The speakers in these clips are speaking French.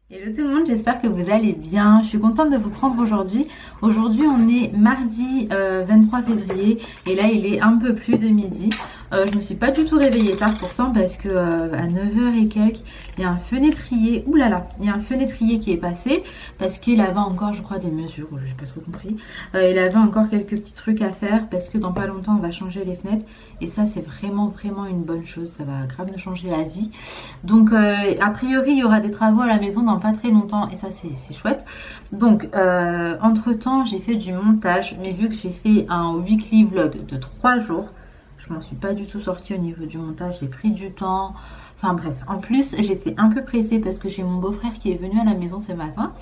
Hello tout le monde, j'espère que vous allez bien. Je suis contente de vous prendre aujourd'hui. Aujourd'hui on est mardi 23 février et là il est un peu plus de midi. Je me suis pas du tout réveillée tard pourtant parce que à 9h et quelques, il y a un fenêtrier. Ouh là là, il y a un fenêtrier qui est passé parce qu'il avait encore, je crois, des mesures, je n'ai pas trop compris. Il avait encore quelques petits trucs à faire parce que dans pas longtemps on va changer les fenêtres et ça c'est vraiment une bonne chose. Ça va grave nous changer la vie. Donc a priori il y aura des travaux à la maison dans pas très longtemps et ça c'est chouette. Donc entre temps j'ai fait du montage, mais vu que j'ai fait un weekly vlog de 3 jours, je m'en suis pas du tout sortie au niveau du montage, j'ai pris du temps. Enfin bref, en plus j'étais un peu pressée parce que j'ai mon beau-frère qui est venu à la maison ce matin.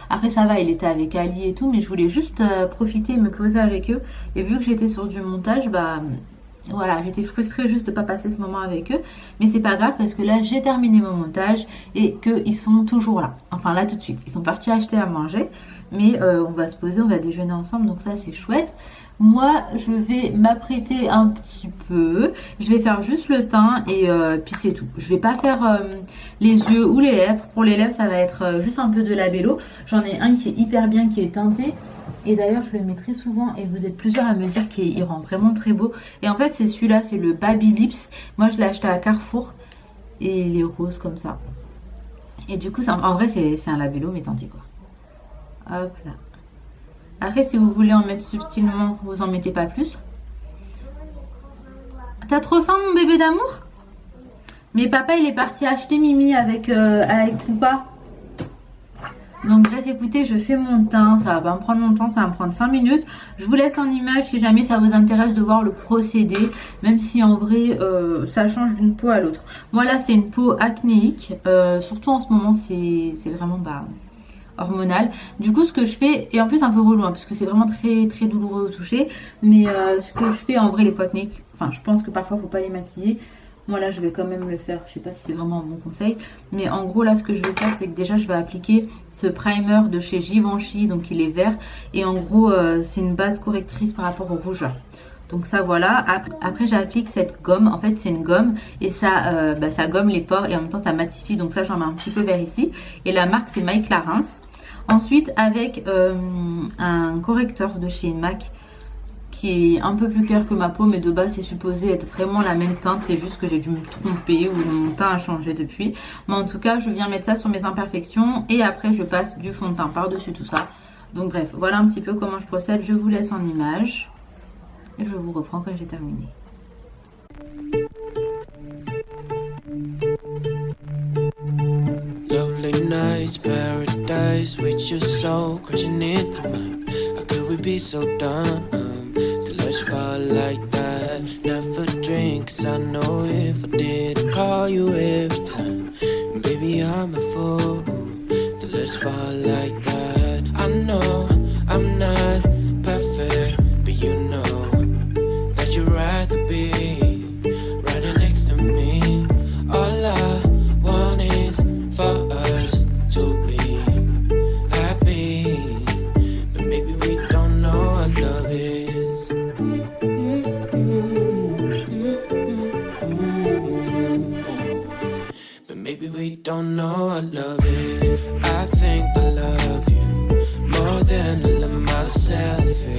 Après ça va, il était avec Ali et tout, mais je voulais juste profiter et me poser avec eux. Et vu que j'étais sur du montage, bah voilà, j'étais frustrée juste de pas passer ce moment avec eux. Mais c'est pas grave parce que là j'ai terminé mon montage et qu'ils sont toujours là. Enfin là tout de suite, ils sont partis acheter à manger. Mais on va se poser, on va déjeuner ensemble, donc ça c'est chouette. Moi, je vais m'apprêter un petit peu. Je vais faire juste le teint et puis c'est tout. Je vais pas faire les yeux ou les lèvres. Pour les lèvres, ça va être juste un peu de labello. J'en ai un qui est hyper bien, qui est teinté. Et d'ailleurs, je le mets très souvent et vous êtes plusieurs à me dire qu'il rend vraiment très beau. Et en fait, c'est celui-là, c'est le Baby Lips. Moi, je l'ai acheté à Carrefour et il est rose comme ça. Et du coup, en vrai, c'est un labello mais teinté quoi. Hop là. Après, si vous voulez en mettre subtilement, vous en mettez pas plus. T'as trop faim, mon bébé d'amour? Mais papa, il est parti acheter Mimi avec Poupa. Donc bref, écoutez, je fais mon teint. Ça va pas me prendre longtemps, ça va me prendre 5 minutes. Je vous laisse en image si jamais ça vous intéresse de voir le procédé. Même si en vrai, ça change d'une peau à l'autre. Moi là, c'est une peau acnéique. Surtout en ce moment, c'est vraiment hormonal. Du coup, ce que je fais, et en plus un peu relou, parce que c'est vraiment très douloureux au toucher, mais ce que je fais en vrai, les poids acnéiques, enfin je pense que parfois faut pas les maquiller. Moi là je vais quand même le faire, je sais pas si c'est vraiment un bon conseil, mais en gros là ce que je vais faire c'est que déjà je vais appliquer ce primer de chez Givenchy, donc il est vert, et en gros c'est une base correctrice par rapport au rougeur. Donc ça voilà, après j'applique cette gomme, en fait c'est une gomme et ça, ça gomme les pores et en même temps ça matifie, donc ça j'en mets un petit peu vers ici. Et la marque c'est My Clarins. Ensuite avec un correcteur de chez MAC qui est un peu plus clair que ma peau, mais de base c'est supposé être vraiment la même teinte, c'est juste que j'ai dû me tromper ou mon teint a changé depuis. Mais en tout cas je viens mettre ça sur mes imperfections et après je passe du fond de teint par-dessus tout ça. Donc bref, voilà un petit peu comment je procède, je vous laisse en image. Et je vous reprends quand j'ai terminé. Lovely nights, paradise with your soul crashing into mine. How could we be so dumb to let you fall like that? Never drink, 'cause I know if I did, I'd call you every time. And baby, I'm a fool to let you fall like that. I know I'm not perfect, but you know that you'd rather be right next to me. All I want is for us to be happy, but maybe we don't know what love is. But maybe we don't know what love is. I think I love you more than I love myself, yeah.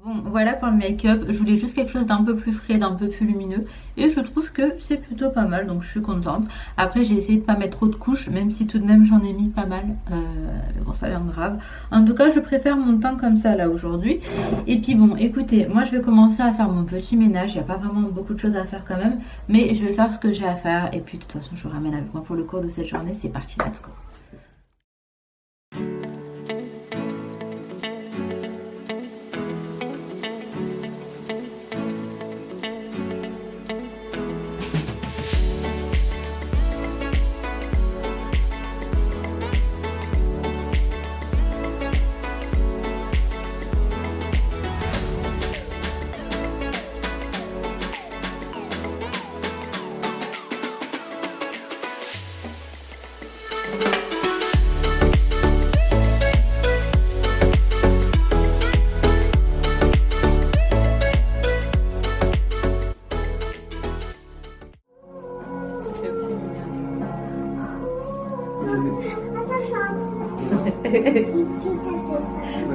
Bon, voilà pour le make-up. Je voulais juste quelque chose d'un peu plus frais, d'un peu plus lumineux. Et je trouve que c'est plutôt pas mal, donc je suis contente. Après, j'ai essayé de pas mettre trop de couches, même si tout de même j'en ai mis pas mal. Bon, c'est pas bien grave. En tout cas, je préfère mon teint comme ça là aujourd'hui. Et puis bon, écoutez, moi je vais commencer à faire mon petit ménage. Il n'y a pas vraiment beaucoup de choses à faire quand même. Mais je vais faire ce que j'ai à faire. Et puis de toute façon, je vous ramène avec moi pour le cours de cette journée. C'est parti, let's go.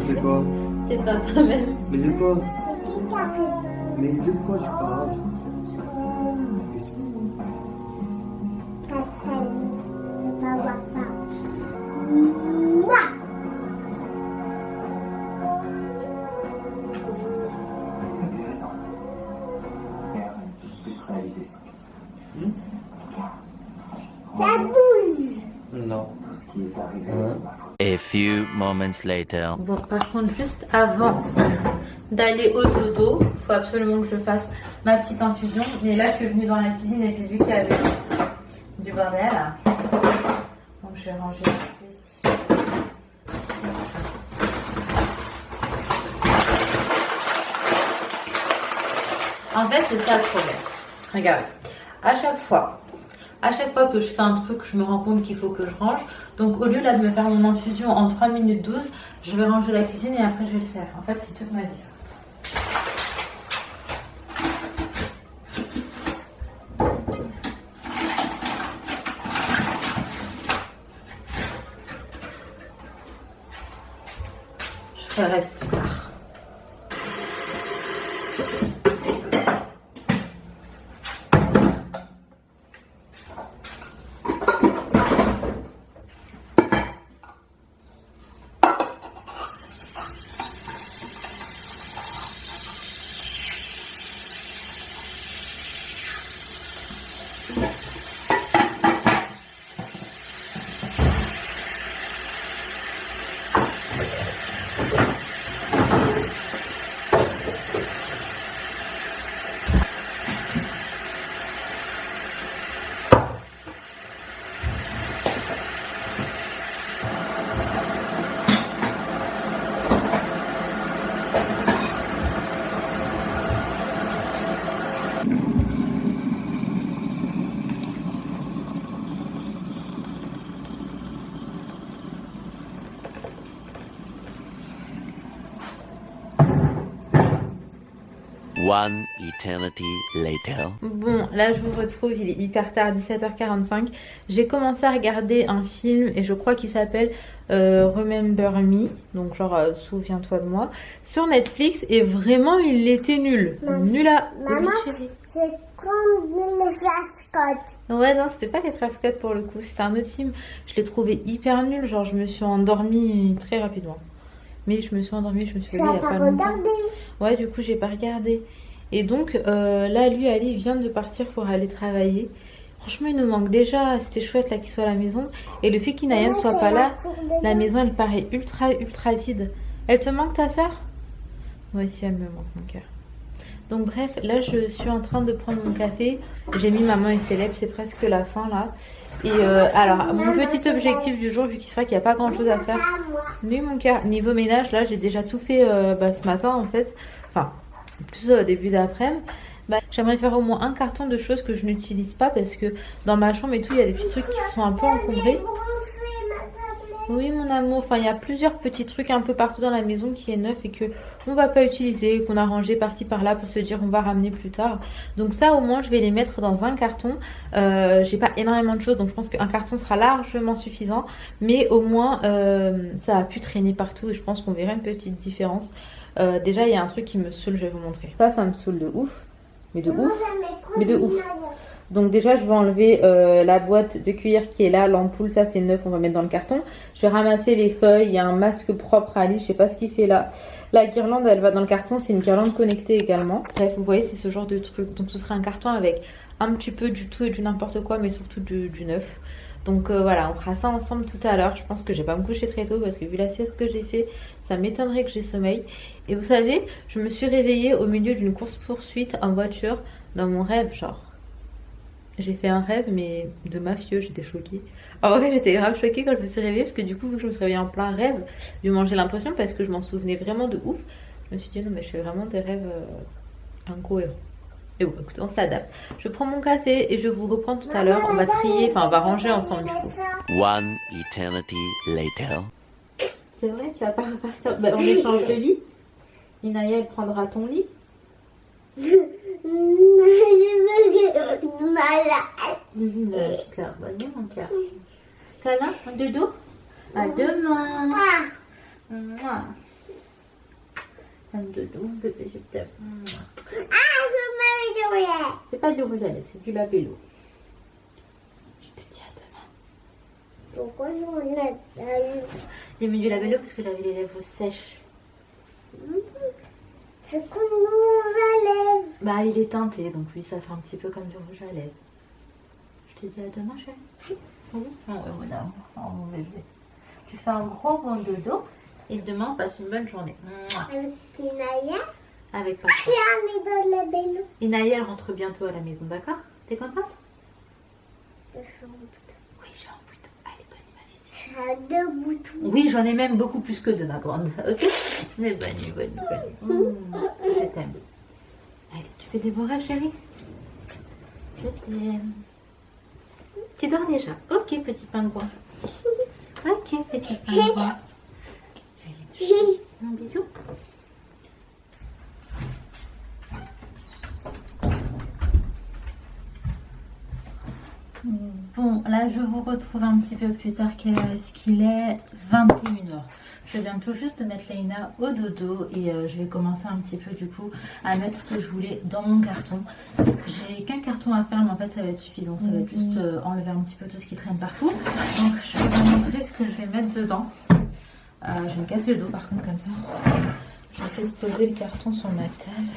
C'est quoi? C'est pas quand même. Mais de quoi? Mais de quoi tu parles? Ça bouge. Non. A few moments later. Bon, par contre, juste avant d'aller au dodo, il faut absolument que je fasse ma petite infusion. Mais là, je suis venue dans la cuisine et j'ai vu qu'il y avait du bordel. Donc, je vais ranger ici. En fait, c'est ça le problème. Regardez, à chaque fois que je fais un truc, je me rends compte qu'il faut que je range. Donc au lieu là de me faire mon infusion en 3 minutes 12, je vais ranger la cuisine et après je vais le faire. En fait, c'est toute ma vie ça. Je ferai ça plus tard. One eternity later. Bon, là je vous retrouve, il est hyper tard, 17h45. J'ai commencé à regarder un film et je crois qu'il s'appelle Remember Me, donc genre souviens-toi de moi, sur Netflix et vraiment il était nul. Nul à... Maman, Oui, chérie. c'est comme les flascottes. Ouais, non, c'était pas les Frères Scott pour le coup, c'était un autre film. Je l'ai trouvé hyper nul, genre je me suis endormie très rapidement. Mais je me suis endormie, je me suis Tu levée n'as il y a pas pas longtemps. regardé. Ouais, du coup, j'ai pas regardé. Et donc, là, lui, Ali, il vient de partir pour aller travailler. Franchement, il nous manque déjà. C'était chouette là qu'il soit à la maison. Et le fait qu'Inaya ne soit pas là, la maison, elle paraît ultra, ultra vide. Elle te manque, ta soeur? Moi aussi, elle me manque, mon cœur. Donc, bref, là, je suis en train de prendre mon café. J'ai mis maman et célèbre, c'est presque la fin là. Et alors, mon petit objectif du jour, vu qu'il sera qu'il n'y a pas grand chose à faire. Oui, mon cœur, niveau ménage, là, j'ai déjà tout fait ce matin en fait. Enfin, plus au début d'après-midi. J'aimerais faire au moins un carton de choses que je n'utilise pas parce que dans ma chambre et tout, il y a des petits trucs qui sont un peu encombrés. Oui, mon amour, enfin, il y a plusieurs petits trucs un peu partout dans la maison qui est neuf et que on va pas utiliser, qu'on a rangé par-ci par-là pour se dire on va ramener plus tard. Donc ça, au moins, je vais les mettre dans un carton. J'ai pas énormément de choses, donc je pense qu'un carton sera largement suffisant. Mais au moins, ça a pu traîner partout et je pense qu'on verra une petite différence. Déjà, il y a un truc qui me saoule, je vais vous montrer. Ça me saoule de ouf. Mais de ouf. Mais de ouf. Donc déjà, je vais enlever la boîte de cuillère qui est là, l'ampoule, ça c'est neuf, on va mettre dans le carton. Je vais ramasser les feuilles, il y a un masque propre à Ali, je sais pas ce qu'il fait là. La guirlande, elle va dans le carton, c'est une guirlande connectée également. Bref, vous voyez, c'est ce genre de truc. Donc ce sera un carton avec un petit peu du tout et du n'importe quoi, mais surtout du neuf. Donc voilà, on fera ça ensemble tout à l'heure. Je pense que je vais pas me coucher très tôt parce que vu la sieste que j'ai fait, ça m'étonnerait que j'ai sommeil. Et vous savez, je me suis réveillée au milieu d'une course-poursuite en voiture dans mon rêve, genre. J'ai fait un rêve, mais de mafieux, j'étais choquée. En vrai, j'étais grave choquée quand je me suis réveillée, parce que du coup, vu que je me suis réveillée en plein rêve, j'ai mangé l'impression, parce que je m'en souvenais vraiment de ouf, je me suis dit, non, mais je fais vraiment des rêves incohérents. Et bon, écoutez, on s'adapte. Je prends mon café et je vous reprends tout à l'heure. On va trier, enfin, on va ranger ensemble, du coup. One eternity later. C'est vrai, tu vas pas repartir. On échange le lit. Inaya, elle prendra ton lit. Malade. D'accord, bonne nuit mon cœur. Câlin, un dodo. À demain. Ah, Mouah. Un dodo, bébé, je t'aime. Mouah. je m'avais dit. C'est pas du rouge à lèvres, c'est du labello. Je te dis à demain. Pourquoi j'en ai J'ai mis du labello parce que j'avais les lèvres sèches. C'est comme mon rouge à lèvres. Bah, il est teinté, donc oui, ça fait un petit peu comme du rouge à lèvres. Je te dis à demain, chérie. Oui. Oh, oui, madame. Oh, mon bébé. Tu fais un gros bon dodo et demain, on passe une bonne journée. Mouah. Avec Tinaya. Avec papa. J'ai mis dans le vélo. Et Naya, elle rentre bientôt à la maison, d'accord? T'es contente? Oui, j'ai un bouton. Allez, bonne nuit, ma fille. J'ai deux boutons. Oui, j'en ai même beaucoup plus que deux, ma grande. Ok? Mais bonne nuit, bonne nuit, bonne nuit. Je t'aime. Allez, tu fais des beaux rêves, chérie? Je t'aime. Tu dors déjà? Ok, petit pingouin. Ok, petit pingouin. Un bisou. Bon, là je vous retrouve un petit peu plus tard. Quelle heure est-ce qu'il est? 21h. Je viens tout juste de mettre Léna au dodo et je vais commencer un petit peu du coup à mettre ce que je voulais dans mon carton. J'ai qu'un carton à faire mais en fait ça va être suffisant. Ça va être juste enlever un petit peu tout ce qui traîne partout. Donc je vais vous montrer ce que je vais mettre dedans. Je me casse le dos par contre comme ça. Je vais essayer de poser le carton sur ma table.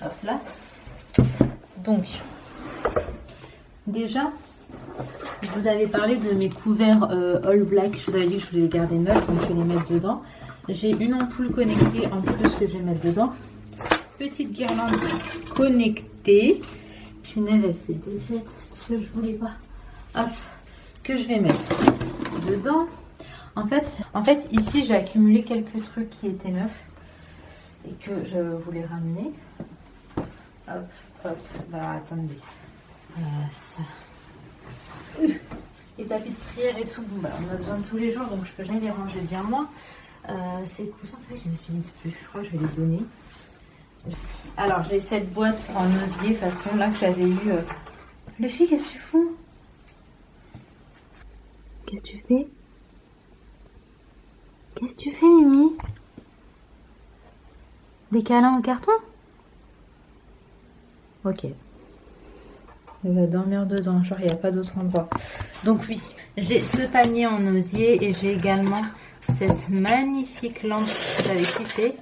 Hop là. Donc, déjà, je vous avais parlé de mes couverts All Black. Je vous avais dit que je voulais les garder neufs, donc je vais les mettre dedans. J'ai une ampoule connectée en plus que je vais mettre dedans. Petite guirlande connectée. Punaise, elle s'est défaite. Ce que je voulais pas. Hop, que je vais mettre dedans. En fait, ici, j'ai accumulé quelques trucs qui étaient neufs et que je voulais ramener. Hop, hop, bah attendez. Ça. Les tapis de prière et tout, bon, bah, on a besoin de tous les jours, donc je peux jamais les ranger bien moi. Ces coussins, je les utilise plus, je crois que je vais les donner. Alors, j'ai cette boîte en osier façon là que j'avais eu. Luffy, qu'est-ce que tu fous? Qu'est-ce que tu fais? Qu'est-ce que tu fais, Mimi? Des câlins au carton? Ok. Elle va dormir dedans, genre il n'y a pas d'autre endroit. Donc oui, j'ai ce panier en osier et j'ai également cette magnifique lampe que j'avais kiffée,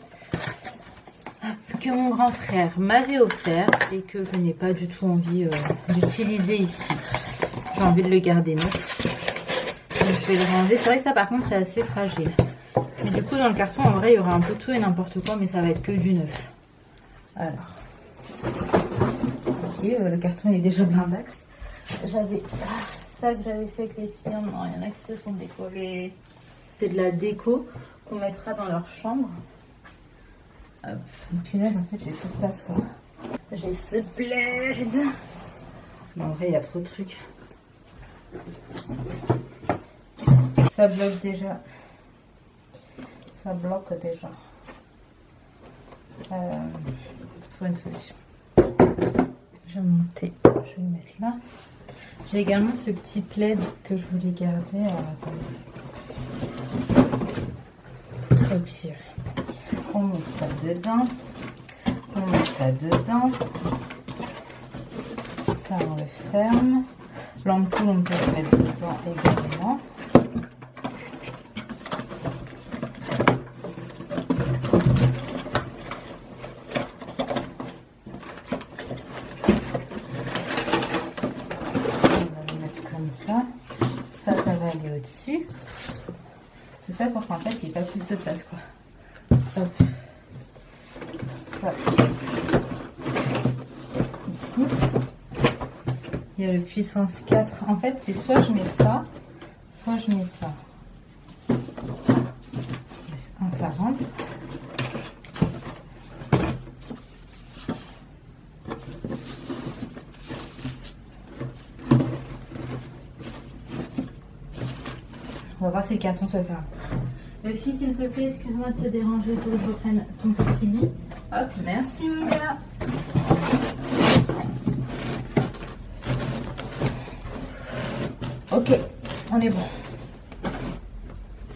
que mon grand frère m'avait offert et que je n'ai pas du tout envie d'utiliser ici. J'ai envie de le garder neuf. Donc je vais le ranger. C'est vrai que ça par contre c'est assez fragile. Mais du coup dans le carton en vrai il y aura un peu tout et n'importe quoi, mais ça va être que du neuf. Alors, ok, le carton il est déjà blindax. J'avais ça que j'avais fait avec les filles. Non, il y en a qui se sont décollés. C'est de la déco qu'on mettra dans leur chambre. Hop, punaise, en fait j'ai plus de place quoi. J'ai ce plaid. Mais en vrai il y a trop de trucs. Ça bloque déjà. Ça bloque déjà. Trouver une solution. Je vais monter. Je vais le mettre là. J'ai également ce petit plaid que je voulais garder. Alors attendez. Au pire. On met ça dedans. On met ça dedans. Ça on le ferme. L'ampoule on peut le mettre dedans également. Ça va aller au-dessus. Tout ça pour qu'en fait il n'y ait pas plus de place quoi. Hop. Ça. Ici. Il y a le puissance 4. En fait c'est soit je mets ça, soit je mets ça. Ça rentre. On va voir si le carton se ferme. Le fils, s'il te plaît, excuse-moi de te déranger, il faut que je reprenne ton petit lit. Hop, merci Mila. Ok, on est bon.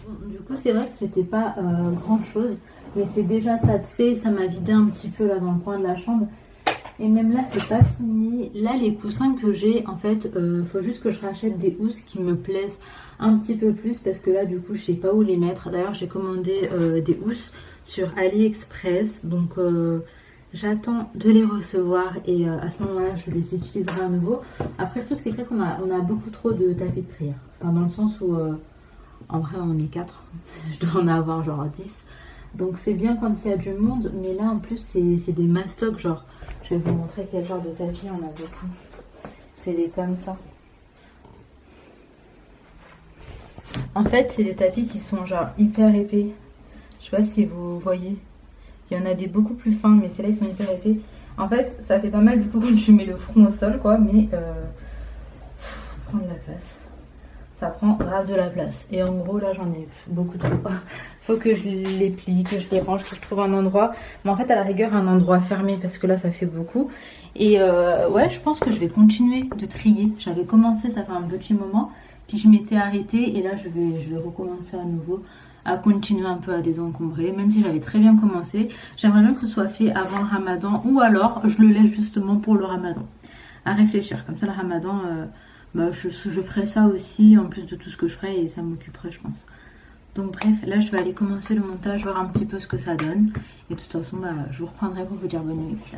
Bon, du coup c'est vrai que c'était pas grand chose, mais c'est déjà ça de fait, ça m'a vidé un petit peu là dans le coin de la chambre. Et même là c'est pas fini. Là les coussins que j'ai, en fait faut juste que je rachète des housses qui me plaisent un petit peu plus, parce que là du coup je sais pas où les mettre. D'ailleurs j'ai commandé des housses sur AliExpress, donc j'attends de les recevoir et à ce moment-là je les utiliserai à nouveau. Après le truc c'est clair qu'on a beaucoup trop de tapis de prière, enfin, dans le sens où en vrai on est 4, je dois en avoir genre 10. Donc c'est bien quand il y a du monde, mais là en plus c'est des mastocs, genre je vais vous montrer quel genre de tapis on a beaucoup. C'est des comme ça. En fait c'est des tapis qui sont genre hyper épais. Je sais pas si vous voyez. Il y en a des beaucoup plus fins, mais ceux-là ils sont hyper épais. En fait ça fait pas mal du coup quand je mets le front au sol quoi, mais prendre de la place. Ça prend grave de la place. Et en gros là j'en ai beaucoup trop. Faut que je les plie, que je les range, que je trouve un endroit. Mais en fait à la rigueur un endroit fermé, parce que là ça fait beaucoup. Et ouais, je pense que je vais continuer de trier. J'avais commencé, ça fait un petit moment. Puis je m'étais arrêtée et là je vais recommencer à nouveau. À continuer un peu à désencombrer. Même si j'avais très bien commencé. J'aimerais bien que ce soit fait avant le ramadan. Ou alors je le laisse justement pour le ramadan. À réfléchir. Comme ça le ramadan... bah, je ferai ça aussi en plus de tout ce que je ferai et ça m'occuperait je pense. Donc bref, là je vais aller commencer le montage, voir un petit peu ce que ça donne. Et de toute façon bah, je vous reprendrai pour vous dire bonne nuit, etc.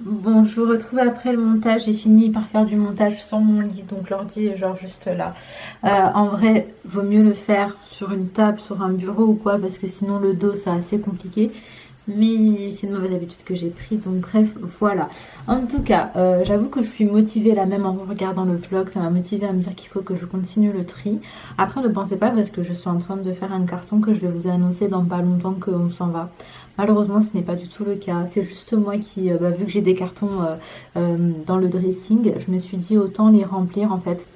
Bon, je vous retrouve après le montage. J'ai fini par faire du montage sans mon lit, donc l'ordi est genre juste là. En vrai, vaut mieux le faire sur une table, sur un bureau ou quoi, parce que sinon le dos c'est assez compliqué. Mais c'est une mauvaise habitude que j'ai prise, donc bref, voilà. En tout cas, j'avoue que je suis motivée là, même en regardant le vlog, ça m'a motivée à me dire qu'il faut que je continue le tri. Après, ne pensez pas, parce que je suis en train de faire un carton que je vais vous annoncer dans pas longtemps qu'on s'en va. Malheureusement, ce n'est pas du tout le cas. C'est juste moi qui, vu que j'ai des cartons dans le dressing, je me suis dit autant les remplir en fait.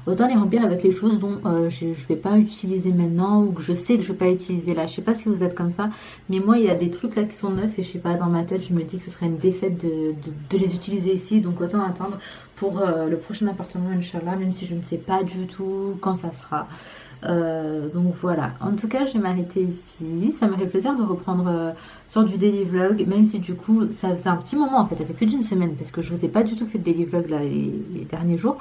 Autant les remplir avec les choses dont je ne vais pas utiliser maintenant ou que je sais que je ne vais pas utiliser là. Je sais pas si vous êtes comme ça, mais moi il y a des trucs là qui sont neufs et je sais pas, dans ma tête je me dis que ce serait une défaite de les utiliser ici. Donc autant attendre pour le prochain appartement Inch'Allah, même si je ne sais pas du tout quand ça sera. Donc voilà, en tout cas je vais m'arrêter ici. Ça m'a fait plaisir de reprendre sur du daily vlog, même si du coup ça faisait un petit moment en fait, ça fait plus d'une semaine parce que je vous ai pas du tout fait de daily vlog là les derniers jours,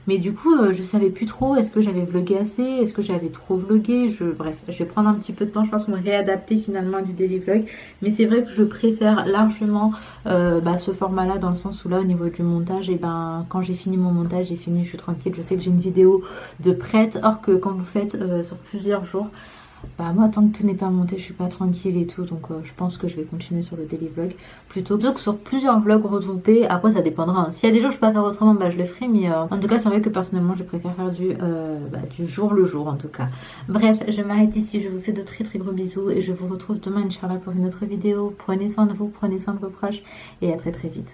mais du coup je savais plus trop, est-ce que j'avais vlogué assez, est-ce que j'avais trop vlogué, bref, je vais prendre un petit peu de temps je pense, pour me réadapter finalement à du daily vlog, mais c'est vrai que je préfère largement ce format là, dans le sens où là au niveau du montage, et ben quand j'ai fini mon montage, j'ai fini, je suis tranquille, je sais que j'ai une vidéo de prête, or que quand vous faites sur plusieurs jours, bah moi tant que tout n'est pas monté je suis pas tranquille et tout, donc je pense que je vais continuer sur le daily vlog plutôt que sur plusieurs vlogs regroupés. Après ça dépendra, hein. S'il y a des jours je peux pas faire autrement, bah je le ferai, mais en tout cas c'est vrai que personnellement je préfère faire du jour le jour en tout cas. Bref, je m'arrête ici, je vous fais de très très gros bisous et je vous retrouve demain Inch'Allah pour une autre vidéo. Prenez soin de vous, prenez soin de vos proches et à très très vite.